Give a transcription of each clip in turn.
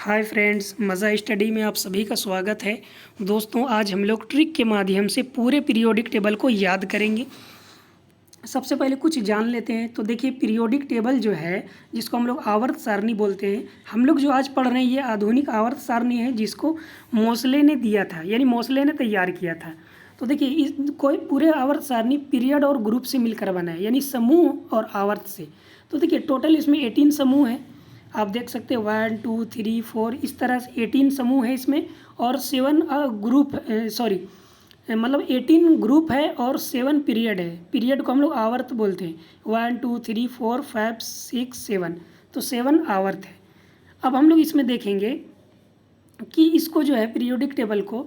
Hi friends, मज़ा study में आप सभी का स्वागत है। दोस्तों, आज हम लोग ट्रिक के माध्यम से पूरे पीरियोडिक टेबल को याद करेंगे। सबसे पहले कुछ जान लेते हैं। तो देखिए, पीरियोडिक टेबल जो है, जिसको हम लोग आवर्त सारणी बोलते हैं, हम लोग जो आज पढ़ रहे हैं ये आधुनिक आवर्त सारणी है, जिसको मोसले ने दिया था, यानी मोसले ने तैयार किया था। तो देखिए, इस कोई पूरे आवर्त सारणी पीरियड और ग्रुप से मिलकर बना है, यानी समूह और आवर्त से। तो देखिए, टोटल इसमें 18 समूह है। आप देख सकते हैं 1 2 3 4 इस तरह से 18 समूह है इसमें, और 7 ग्रुप मतलब 18 ग्रुप है और 7 पीरियड है। पीरियड को हम लोग आवर्त बोलते हैं। 1 2 3 4 5 6 7, तो 7 आवर्त है। अब हम लोग इसमें देखेंगे कि इसको जो है पीरियोडिक टेबल को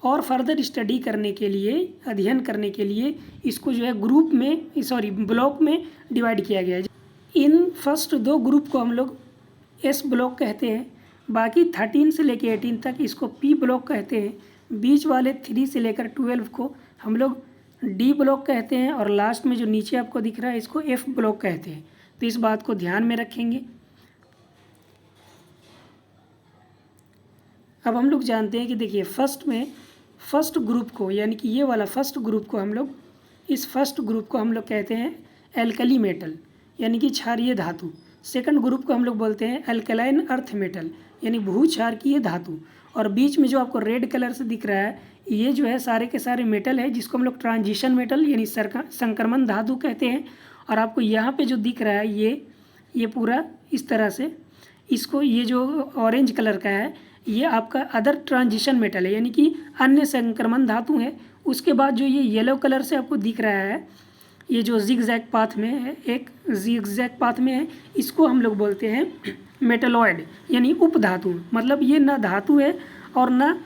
और फर्दर स्टडी करने के लिए, अध्ययन करने के लिए, इसको जो है ब्लॉक में डिवाइड किया गया है। इन फर्स्ट दो ग्रुप को हम लोग एस ब्लॉक कहते हैं। बाकी 13 से लेकर 18 तक इसको पी ब्लॉक कहते हैं। बीच वाले 3 से लेकर 12 को हम लोग डी ब्लॉक कहते हैं, और लास्ट में जो नीचे आपको दिख रहा है इसको एफ ब्लॉक कहते हैं। तो इस बात को ध्यान में रखेंगे। अब हम लोग जानते हैं कि देखिए, फर्स्ट ग्रुप को, यानी कि ये वाला फर्स्ट ग्रुप को हम लोग कहते हैं एल्कली मेटल, यानी कि क्षारीय धातु। सेकंड ग्रुप को हम लोग बोलते हैं अल्कलाइन अर्थ मेटल, यानी भूक्षारकीय धातु। और बीच में जो आपको रेड कलर से दिख रहा है, ये जो है सारे के सारे मेटल है, जिसको हम लोग ट्रांजिशन मेटल यानी संक्रमण धातु कहते हैं। और आपको यहाँ पे जो दिख रहा है ये पूरा इस तरह से, इसको ये जो ऑरेंज कलर का है ये आपका अदर ट्रांजिशन मेटल है, यानी कि अन्य संक्रमण धातु है। उसके बाद जो ये येलो कलर से आपको दिख रहा है, ये जो जिगजैग पाथ में है, एक जिगजैग पाथ में है, इसको हम लोग बोलते हैं मेटलॉइड, यानी उपधातु। मतलब ये ना धातु है और ना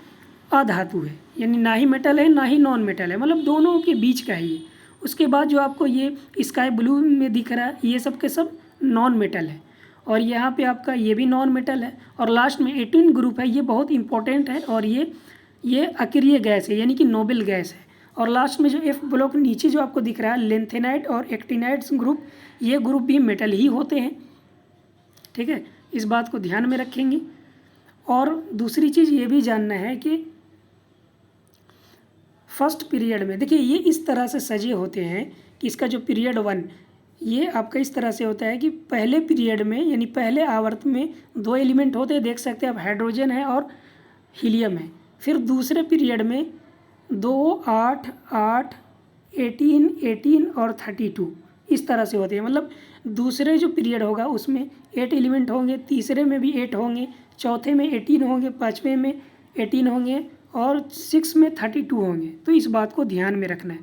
अधातु है, यानी ना ही मेटल है ना ही नॉन मेटल है, मतलब दोनों के बीच का है ये। उसके बाद जो आपको ये स्काई ब्लू में दिख रहा है, ये सब के सब नॉन मेटल है, और यहाँ पे आपका ये भी नॉन मेटल है। और लास्ट में 18 ग्रुप है, ये बहुत इंपॉर्टेंट है, और ये अक्रिय गैस है, यानी कि नोबेल गैस है। और लास्ट में जो एफ ब्लॉक नीचे जो आपको दिख रहा है लेंथेनाइड और एक्टिनाइड्स ग्रुप, ये ग्रुप भी मेटल ही होते हैं। ठीक है, इस बात को ध्यान में रखेंगे। और दूसरी चीज़ ये भी जानना है कि फर्स्ट पीरियड में देखिए, ये इस तरह से सजे होते हैं कि इसका जो पीरियड 1 ये आपका इस तरह से होता है कि पहले पीरियड में, यानी पहले आवर्त में 2 एलिमेंट होते हैं, देख सकते हैं आप, हाइड्रोजन है और हीलियम है। फिर दूसरे पीरियड में 2 8 8 18 18 और 32 इस तरह से होते हैं। मतलब दूसरे जो पीरियड होगा उसमें 8 एलिमेंट होंगे, तीसरे में भी 8 होंगे, चौथे में 18 होंगे, पाँचवें में 18 होंगे, और 6 में 32 होंगे। तो इस बात को ध्यान में रखना है।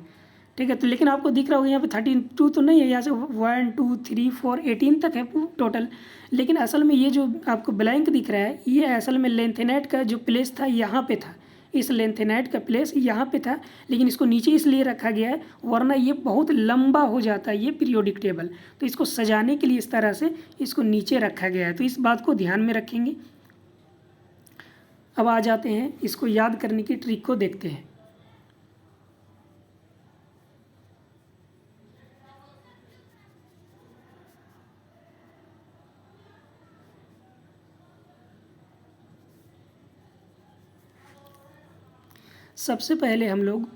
ठीक है, तो लेकिन आपको दिख रहा होगा यहाँ पे 32 तो नहीं है, यहाँ से 1 2 3 4 18 तक है टोटल। लेकिन असल में ये जो आपको ब्लैंक दिख रहा है, ये असल में लेंथेनाइट का जो प्लेस था यहाँ पे था। इस लेंथेनाइट का प्लेस यहाँ पे था, लेकिन इसको नीचे इसलिए रखा गया है, वरना ये बहुत लंबा हो जाता है ये पीरियोडिक टेबल। तो इसको सजाने के लिए इस तरह से इसको नीचे रखा गया है। तो इस बात को ध्यान में रखेंगे। अब आ जाते हैं, इसको याद करने की ट्रिक को देखते हैं। सबसे पहले हम लोग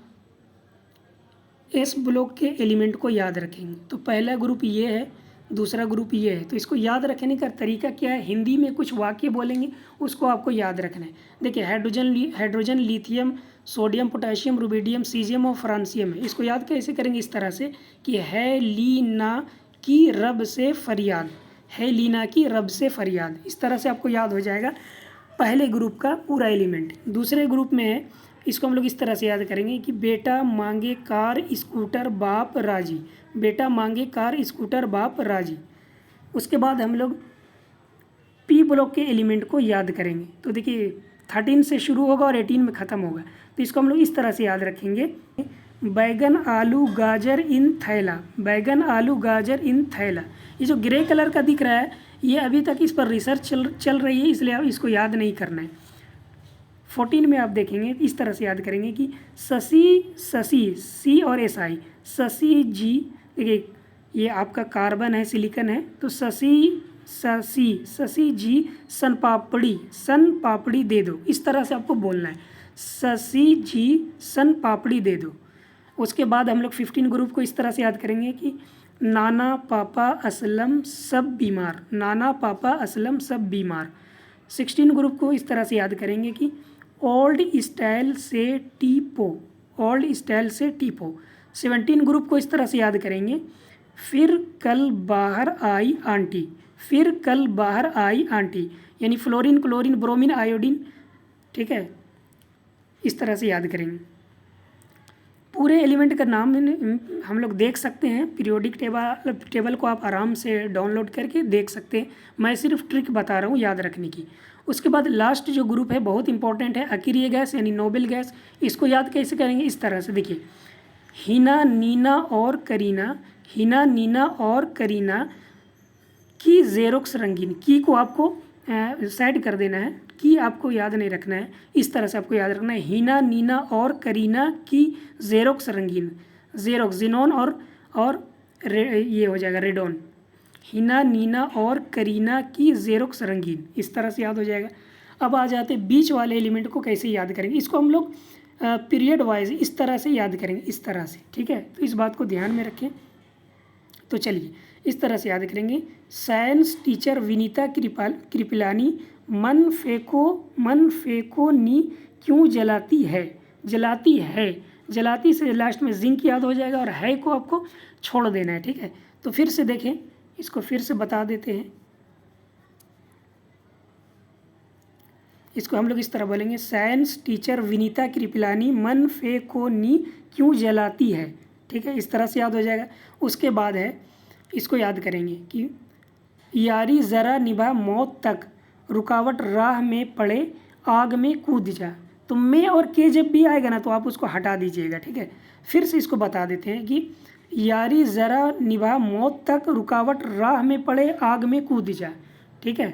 एस ब्लॉक के एलिमेंट को याद रखेंगे। तो पहला ग्रुप ये है, दूसरा ग्रुप ये है। तो इसको याद रखने का तरीका क्या है, हिंदी में कुछ वाक्य बोलेंगे, उसको आपको याद रखना है। देखिए, hydrogen lithium sodium potassium rubidium caesium और फ्रांसियम है। इसको याद कैसे करेंगे, इस तरह से कि है लीना की रब से फरियाद, है लीना की रब से फरियाद, इस तरह से आपको याद हो जाएगा पहले ग्रुप का पूरा एलिमेंट। दूसरे ग्रुप में है, इसको हम लोग इस तरह से याद करेंगे कि बेटा मांगे कार स्कूटर बाप राजी, बेटा मांगे कार स्कूटर बाप राजी। उसके बाद हम लोग पी ब्लॉक के एलिमेंट को याद करेंगे। तो देखिए, 13 से शुरू होगा और 18 में ख़त्म होगा। तो इसको हम लोग इस तरह से याद रखेंगे, बैगन आलू गाजर इन थैला, बैगन आलू गाजर इन थैला। ये जो ग्रे कलर का दिख रहा है, ये अभी तक इस पर रिसर्च चल रही है, इसलिए आप इसको याद नहीं करना है। 14 में आप देखेंगे, इस तरह से याद करेंगे कि शशि सी और एस आई, शशि जी, देखिए ये आपका कार्बन है, सिलिकन है, तो शशि शशि जी सन पापड़ी दे दो, इस तरह से आपको बोलना है, शशि जी सन पापड़ी दे दो। उसके बाद हम लोग 15 ग्रुप को इस तरह से याद करेंगे कि नाना पापा असलम सब बीमार, नाना पापा असलम सब बीमार। 16 ग्रुप को इस तरह से याद करेंगे कि ओल्ड स्टाइल से टीपो, ओल्ड स्टाइल से टीपो। 17 ग्रुप को इस तरह से याद करेंगे, फिर कल बाहर आई आंटी, फिर कल बाहर आई आंटी, यानी फ्लोरीन, क्लोरीन, ब्रोमीन, आयोडीन, ठीक है, इस तरह से याद करेंगे। पूरे एलिमेंट का नाम हम लोग देख सकते हैं, पीरियोडिक टेबल को आप आराम से डाउनलोड करके देख सकते हैं, मैं सिर्फ ट्रिक बता रहा हूँ याद रखने की। उसके बाद लास्ट जो ग्रुप है बहुत इंपॉर्टेंट है, अकीरिय गैस यानी नोबेल गैस। इसको याद कैसे करेंगे, इस तरह से देखिए, हिना नीना और करीना, हिना नीना और करीना की जेरोक्स रंगीन, की को आपको साइड कर देना है, की आपको याद नहीं रखना है, इस तरह से आपको याद रखना है, हिना नीना और करीना की जेरोक्स रंगीन, जेरोक्स जिनोन और ये हो जाएगा रेडोन, हिना नीना और करीना की जेरोक्स रंगीन, इस तरह से याद हो जाएगा। अब आ जाते बीच वाले एलिमेंट को कैसे याद करेंगे, इसको हम लोग पीरियड वाइज इस तरह से याद करेंगे, इस तरह से, ठीक है, तो इस बात को ध्यान में रखें। तो चलिए इस तरह से याद करेंगे, साइंस टीचर विनीता कृपलानी मन फेंको नी क्यों जलाती है, जलाती है, जलाती से लास्ट में जिंक याद हो जाएगा और है को आपको छोड़ देना है, ठीक है। तो फिर से देखें, इसको फिर से बता देते हैं, इसको हम लोग इस तरह बोलेंगे, साइंस टीचर विनीता कृपलानी मन फेंको नी क्यों जलाती है, ठीक है, इस तरह से याद हो जाएगा। उसके बाद है, इसको याद करेंगे कि यारी ज़रा निभा मौत तक, रुकावट राह में पड़े आग में कूद जा। तो मैं और के जब भी आएगा ना तो आप उसको हटा दीजिएगा, ठीक है। फिर से इसको बता देते हैं कि यारी ज़रा निभा मौत तक, रुकावट राह में पड़े आग में कूद जा, ठीक है।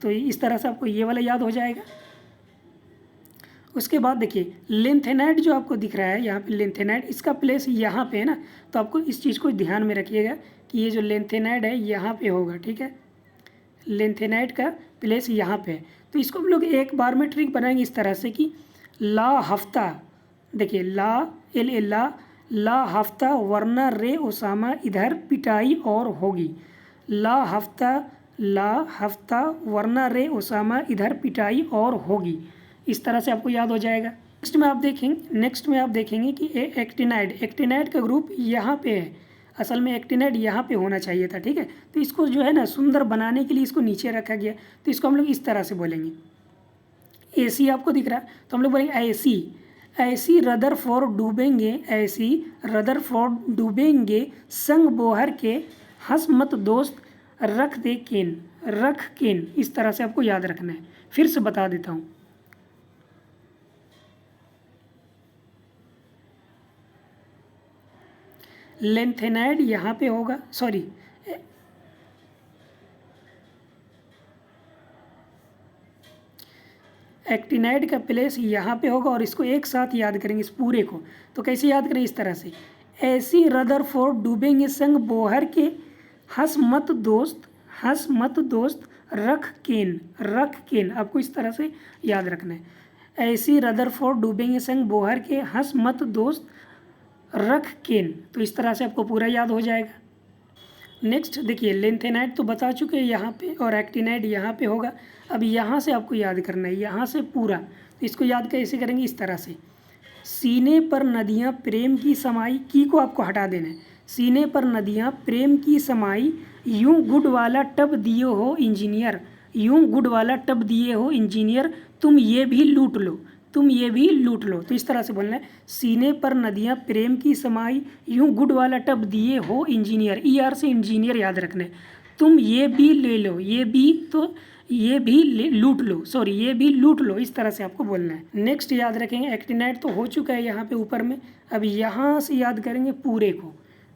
तो इस तरह से आपको ये वाला याद हो जाएगा। उसके बाद देखिए, लेंथेनाइड जो आपको दिख रहा है यहाँ पे, लेंथेनाइड, इसका प्लेस यहाँ पे है ना, तो आपको इस चीज़ को ध्यान में रखिएगा कि ये जो लेंथेनाइड है यहाँ पे होगा, ठीक है, लेंथेनाइड का प्लेस यहाँ पे है। तो इसको हम लोग एक बार में ट्रिक बनाएंगे इस तरह से कि ला हफ्ता, देखिए ला एल ए ला हफ्ता वरना रे ओसामा इधर पिटाई और होगी, ला हफ्ता वरना रे ओसामा इधर पिटाई और होगी, इस तरह से आपको याद हो जाएगा। नेक्स्ट में आप देखेंगे कि एक्टिनाइड का ग्रुप यहाँ पे है, असल में एक्टिनाइड यहाँ पे होना चाहिए था, ठीक है। तो इसको जो है ना सुंदर बनाने के लिए इसको नीचे रखा गया, तो इसको हम लोग इस तरह से बोलेंगे, एसी आपको दिख रहा है तो हम लोग बोलेंगे ऐसी रदरफोर्ड डूबेंगे, ऐसी रदरफोर्ड डूबेंगे संग बोहर के, हंस मत दोस्त रख केन, इस तरह से आपको याद रखना है। फिर से बता देता हूँ, लेंथेनाइड यहाँ पे होगा, सॉरी एक्टिनाइड का प्लेस यहाँ पे होगा और इसको एक साथ याद करेंगे इस पूरे को। तो कैसे याद करें, इस तरह से, ऐसी रदरफोर्ड डूबेंगे संग बोहर के, हंस मत दोस्त रख केन, आपको इस तरह से याद रखना है। ऐसी रदरफोर्ड डूबेंगे संग बोहर के, हंस मत दोस्त रख केन, तो इस तरह से आपको पूरा याद हो जाएगा। नेक्स्ट देखिए, लेंथेनाइड तो बता चुके हैं यहाँ पे और एक्टिनाइड यहाँ पे होगा। अब यहाँ से आपको याद करना है, यहाँ से पूरा, तो इसको याद कैसे करेंगे, इस तरह से, सीने पर नदियाँ प्रेम की समाई, की को आपको हटा देना है, सीने पर नदियाँ प्रेम की समाई, यूं गुड वाला टब दिए हो इंजीनियर, यूं गुड वाला टब दिए हो इंजीनियर, तुम ये भी लूट लो, तो इस तरह से बोलना है, सीने पर नदियाँ प्रेम की समाई, यूं गुड वाला टब दिए हो इंजीनियर, ER से इंजीनियर याद रखना है, तुम ये भी ले लो, ये भी लूट लो, इस तरह से आपको बोलना है। नेक्स्ट याद रखेंगे, एक्टिनाइड तो हो चुका है यहाँ पे ऊपर में, अब यहाँ से याद करेंगे पूरे को।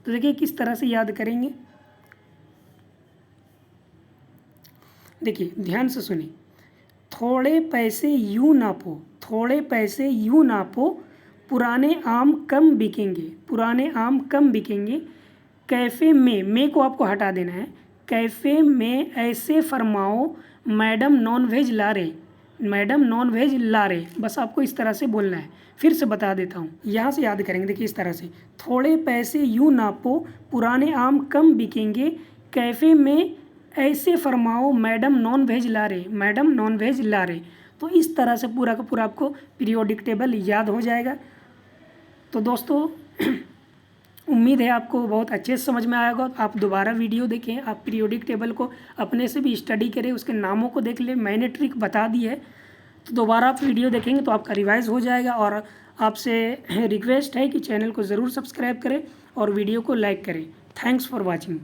तो देखिए किस तरह से याद करेंगे, देखिए ध्यान से सुनिए, थोड़े पैसे यूं नापो, पुराने आम कम बिकेंगे, कैफ़े में को आपको हटा देना है, कैफ़े में ऐसे फरमाओ मैडम नॉन वेज ला रहे, मैडम नॉन वेज ला रहे, बस आपको इस तरह से बोलना है। फिर से बता देता हूँ, यहाँ से याद करेंगे। देखिए इस तरह से, थोड़े पैसे यूँ नापो, पुराने आम कम बिकेंगे, कैफ़े में ऐसे फरमाओ मैडम नॉन वेज ला रहे, मैडम नॉन वेज ला रहे। तो इस तरह से पूरा का पूरा आपको पीरियोडिक टेबल याद हो जाएगा। तो दोस्तों उम्मीद है आपको बहुत अच्छे से समझ में आएगा। आप दोबारा वीडियो देखें, आप पीरियोडिक टेबल को अपने से भी स्टडी करें, उसके नामों को देख लें, मैंने ट्रिक बता दी है। तो दोबारा आप वीडियो देखेंगे तो आपका रिवाइज हो जाएगा। और आपसे रिक्वेस्ट है कि चैनल को ज़रूर सब्सक्राइब करें और वीडियो को लाइक करें। Thanks for watching.